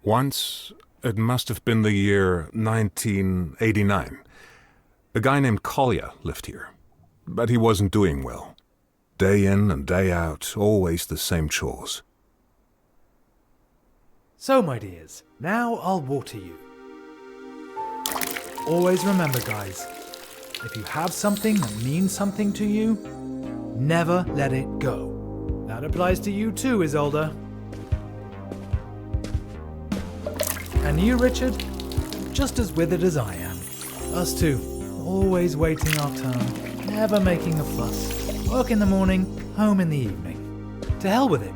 Once, it must have been the year 1989, a guy named Collier lived here, but he wasn't doing well. Day in and day out, always the same chores. So, my dears, now I'll water you. Always remember, guys, if you have something that means something to you, never let it go. That applies to you too, Isolde. And you, Richard, just as withered as I am. Us two, always waiting our turn, never making a fuss. Work in the morning, home in the evening. To hell with it.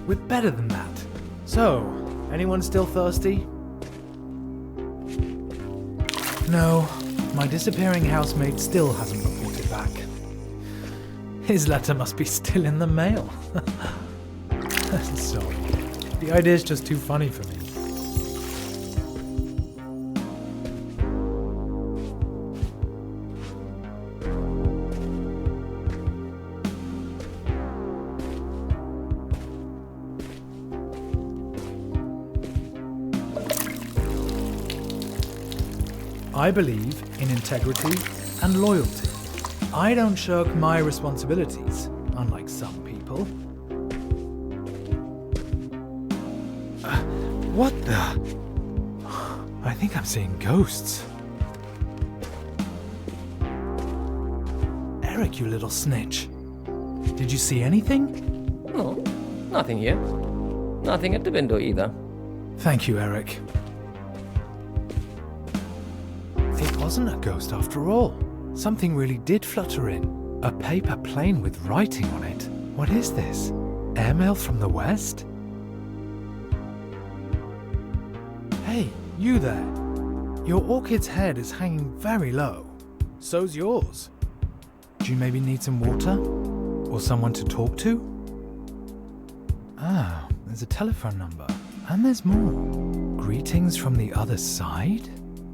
We're better than that. So, anyone still thirsty? No, my disappearing housemate still hasn't reported back. His letter must be still in the mail. Sorry, the idea's just too funny for me. I believe in integrity and loyalty. I don't shirk my responsibilities, unlike some people. What the? I think I'm seeing ghosts. Eric, you little snitch. Did you see anything? No, nothing here. Nothing at the window either. Thank you, Eric. It wasn't a ghost after all. Something really did flutter in. A paper plane with writing on it. What is this? Airmail from the West? Hey, you there. Your orchid's head is hanging very low. So's yours. Do you maybe need some water? Or someone to talk to? Ah, there's a telephone number. And there's more. Greetings from the other side?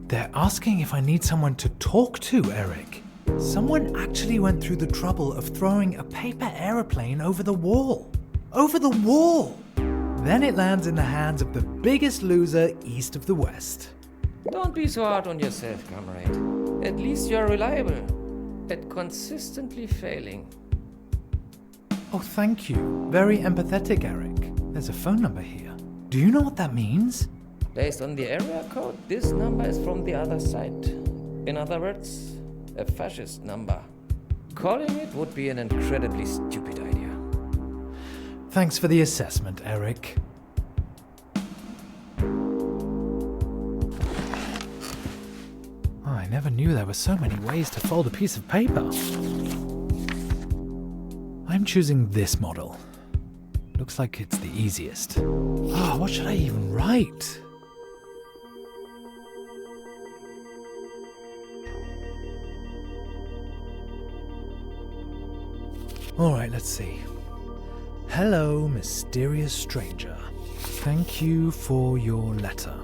They're asking if I need someone to talk to, Eric. Someone actually went through the trouble of throwing a paper aeroplane over the wall. Over the wall! Then it lands in the hands of the biggest loser east of the West. Don't be so hard on yourself, comrade. At least you're reliable. At consistently failing. Oh, thank you. Very empathetic, Eric. There's a phone number here. Do you know what that means? Based on the area code, this number is from the other side. In other words, a fascist number. Calling it would be an incredibly stupid idea. Thanks for the assessment, Eric. Oh, I never knew there were so many ways to fold a piece of paper. I'm choosing this model. Looks like it's the easiest. Ah, what should I even write? Alright, let's see. Hello, mysterious stranger. Thank you for your letter.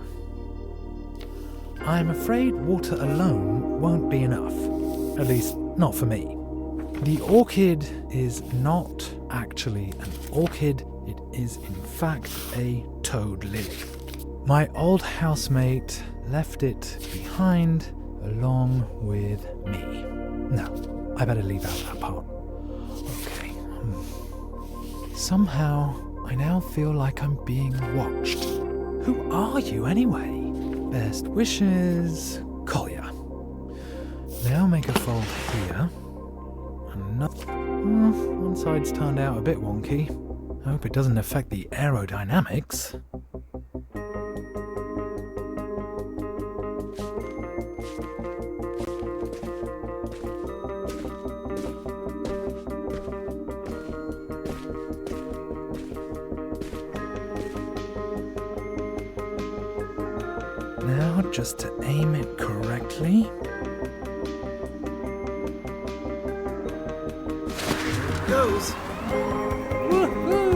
I'm afraid water alone won't be enough. At least, not for me. The orchid is not actually an orchid. It is, in fact, a toad lily. My old housemate left it behind along with me. No, I better leave out that part. Okay. Somehow, I now feel like I'm being watched. Who are you anyway? Best wishes, Collier. Now make a fold here. Another. One side's turned out a bit wonky. I hope it doesn't affect the aerodynamics. Now, just to aim it correctly. Goes! Woohoo!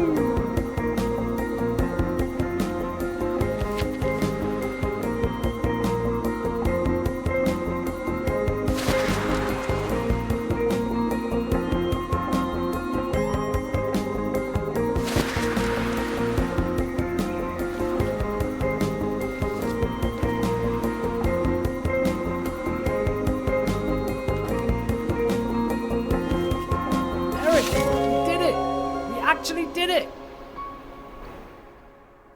did it!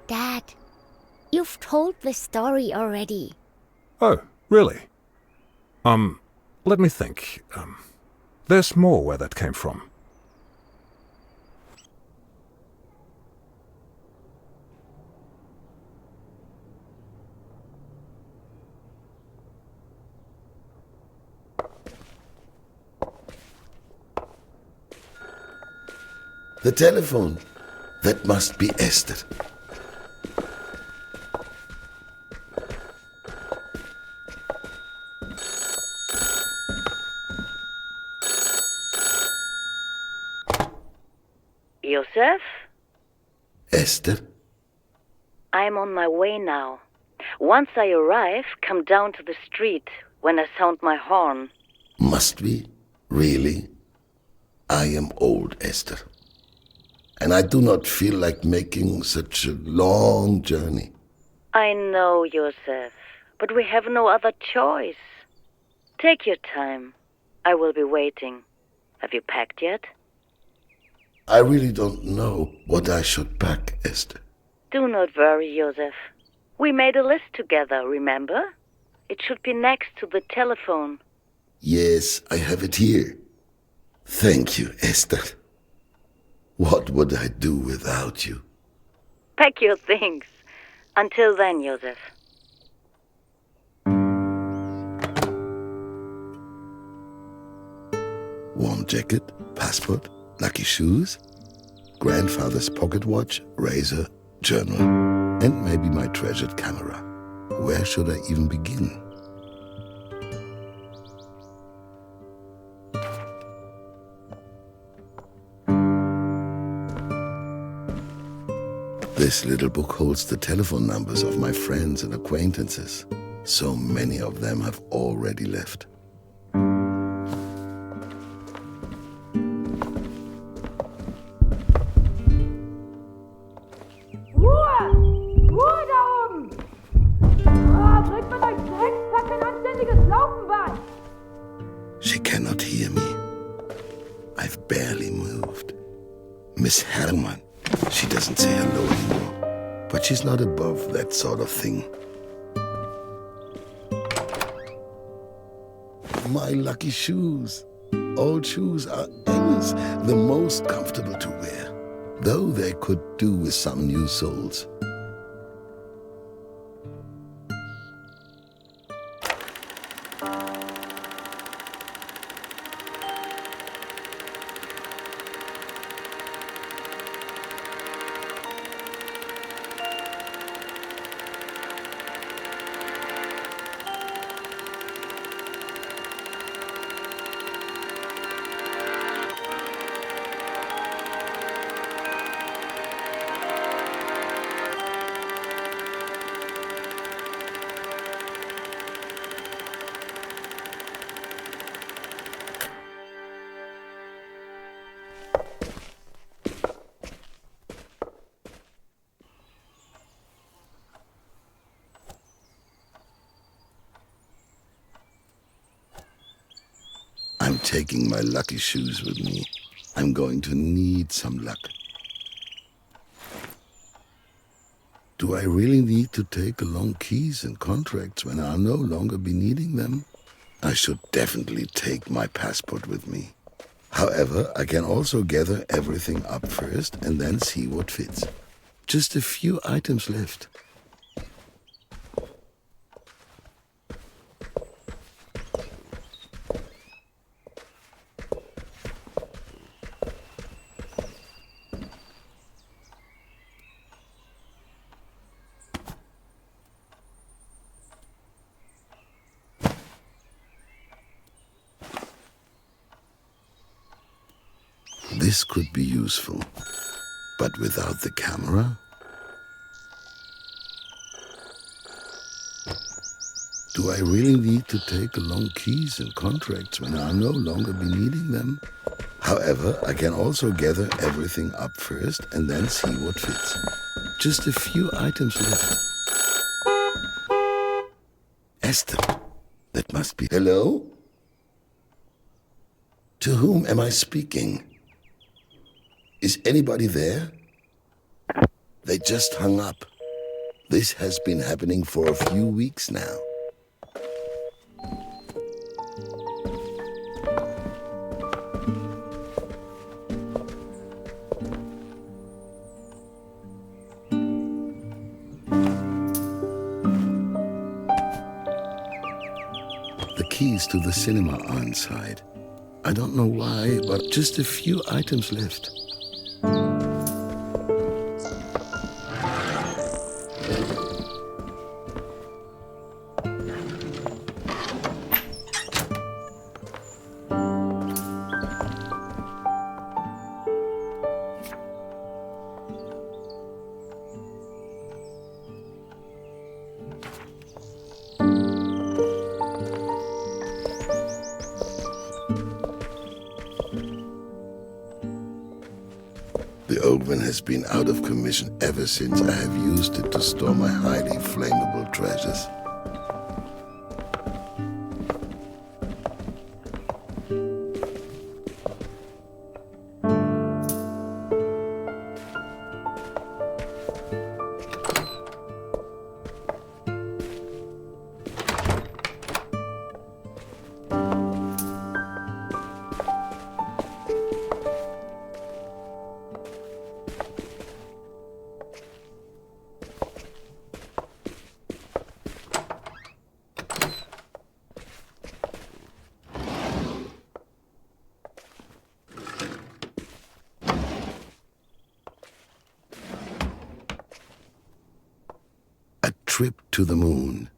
Dad, you've told this story already. Oh, really? Let me think. There's more where that came from. The telephone. That must be Esther. Joseph? Esther? I'm on my way now. Once I arrive, come down to the street when I sound my horn. Must we? Really? I am old, Esther. And I do not feel like making such a long journey. I know, Joseph, but we have no other choice. Take your time. I will be waiting. Have you packed yet? I really don't know what I should pack, Esther. Do not worry, Joseph. We made a list together, remember? It should be next to the telephone. Yes, I have it here. Thank you, Esther. What would I do without you? Pack your things. Until then, Joseph. Warm jacket, passport, lucky shoes, grandfather's pocket watch, razor, journal, and maybe my treasured camera. Where should I even begin? This little book holds the telephone numbers of my friends and acquaintances. So many of them have already left. Ruhe! Ruhe da oben! Oh, bringt man euch Drecksack ein anständiges Laufen bei! She cannot hear me. I've barely moved. Miss Hermann. She doesn't say hello anymore, but she's not above that sort of thing. My lucky shoes. Old shoes are always the most comfortable to wear, though they could do with some new soles. I'm taking my lucky shoes with me. I'm going to need some luck. Do I really need to take along keys and contracts when I'll no longer be needing them? I should definitely take my passport with me. However, I can also gather everything up first and then see what fits. Just a few items left. This could be useful, but without the camera? Do I really need to take along keys and contracts when I'll no longer be needing them? However, I can also gather everything up first and then see what fits. Just a few items left. Esther, that must be... Hello? To whom am I speaking? Is anybody there? They just hung up. This has been happening for a few weeks now. The keys to the cinema are inside. I don't know why, but just a few items left. The oven has been out of commission ever since I have used it to store my highly flammable treasures. Trip to the moon.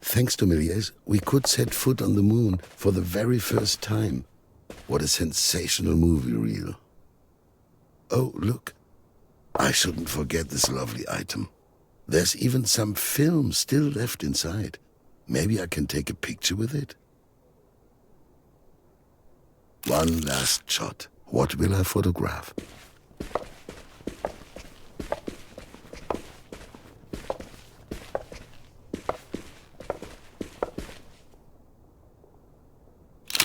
Thanks to Méliès, we could set foot on the moon for the very first time. What a sensational movie reel. Oh, look. I shouldn't forget this lovely item. There's even some film still left inside. Maybe I can take a picture with it. One last shot. What will I photograph?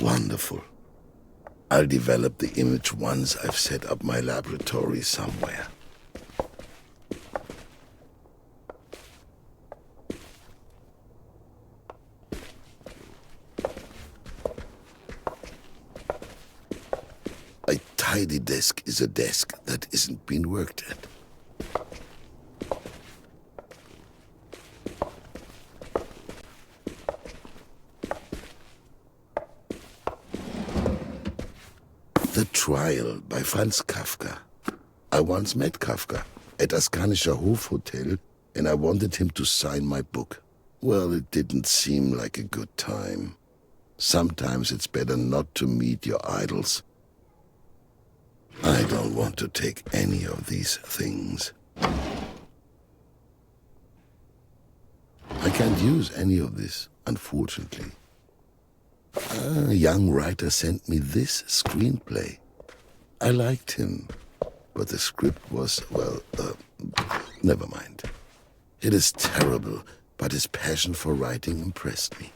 Wonderful. I'll develop the image once I've set up my laboratory somewhere. A tidy desk is a desk that isn't being worked at. The Trial by Franz Kafka. I once met Kafka at Askanischer Hofhotel, and I wanted him to sign my book. Well, it didn't seem like a good time. Sometimes it's better not to meet your idols. I don't want to take any of these things. I can't use any of this, unfortunately. A young writer sent me this screenplay. I liked him, but the script was, well, never mind. It is terrible, but his passion for writing impressed me.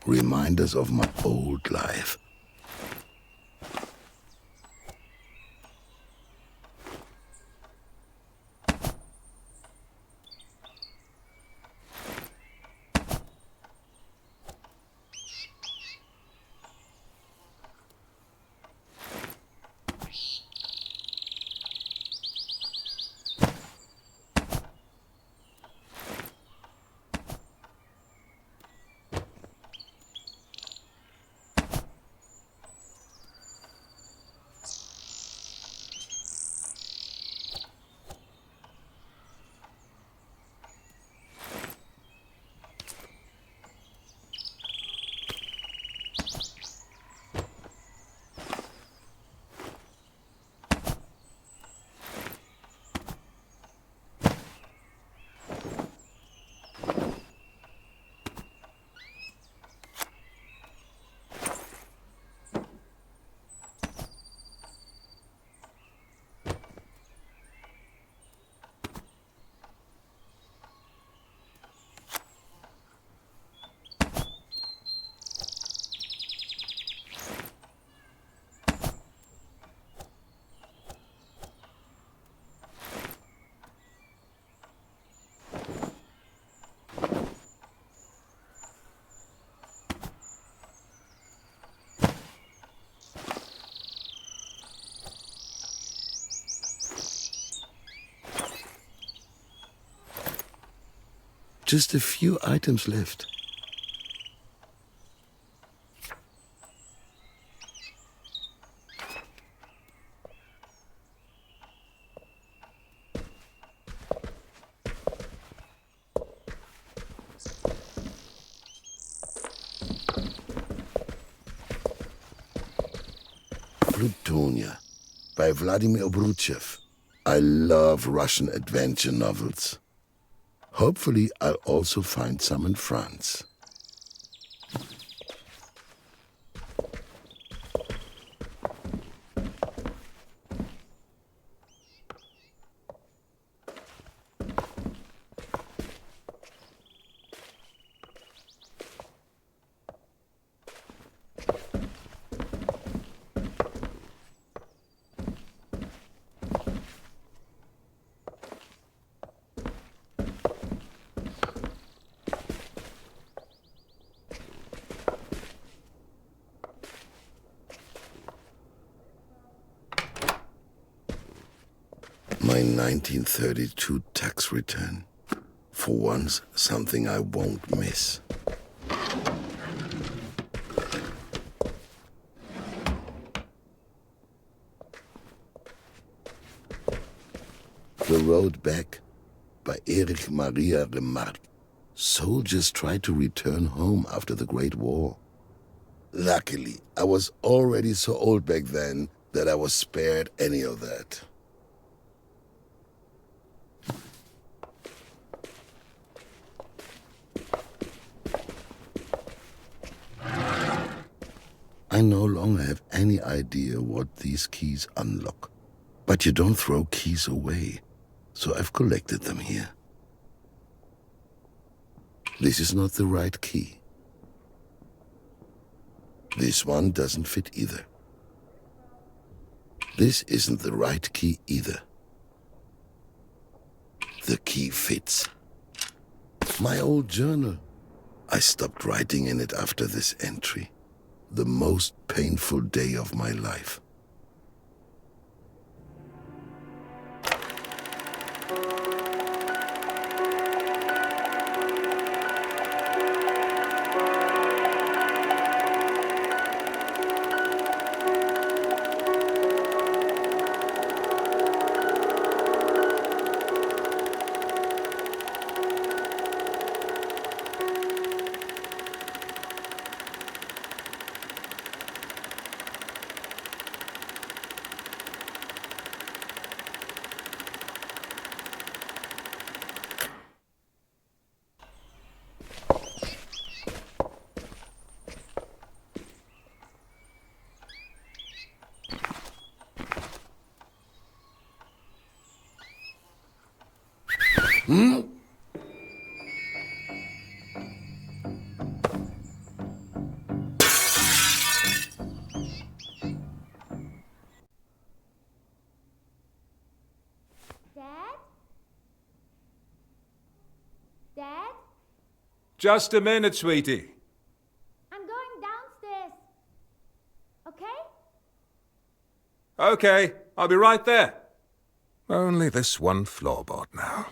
reminders of my old life. Just a few items left. Plutonia by Vladimir Obruchev. I love Russian adventure novels. Hopefully, I'll also find some in France. My 1932 tax return. For once, something I won't miss. The Road Back by Erich Maria Remarque. Soldiers tried to return home after the Great War. Luckily, I was already so old back then that I was spared any of that. I no longer have any idea what these keys unlock. But you don't throw keys away, so I've collected them here. This is not the right key. This one doesn't fit either. This isn't the right key either. The key fits. My old journal. I stopped writing in it after this entry. The most painful day of my life. Just a minute, sweetie. I'm going downstairs. Okay? Okay, I'll be right there. Only this one floorboard now.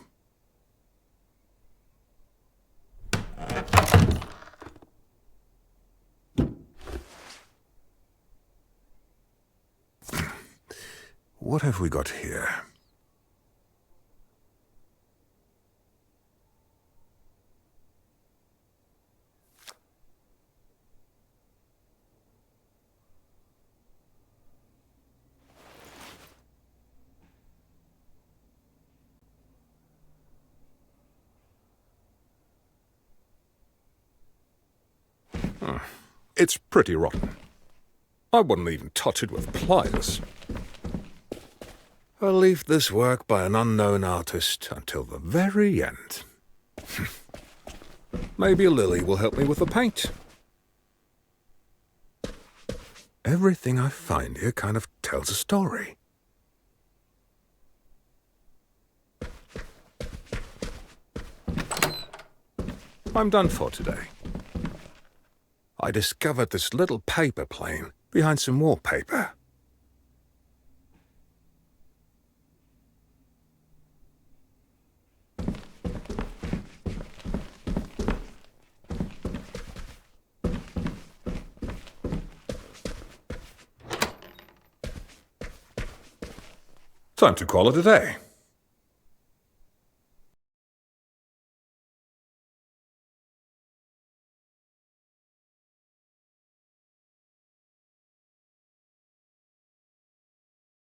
What have we got here? It's pretty rotten. I wouldn't even touch it with pliers. I'll leave this work by an unknown artist until the very end. Maybe Lily will help me with the paint. Everything I find here kind of tells a story. I'm done for today. I discovered this little paper plane behind some wallpaper. Time to call it a day.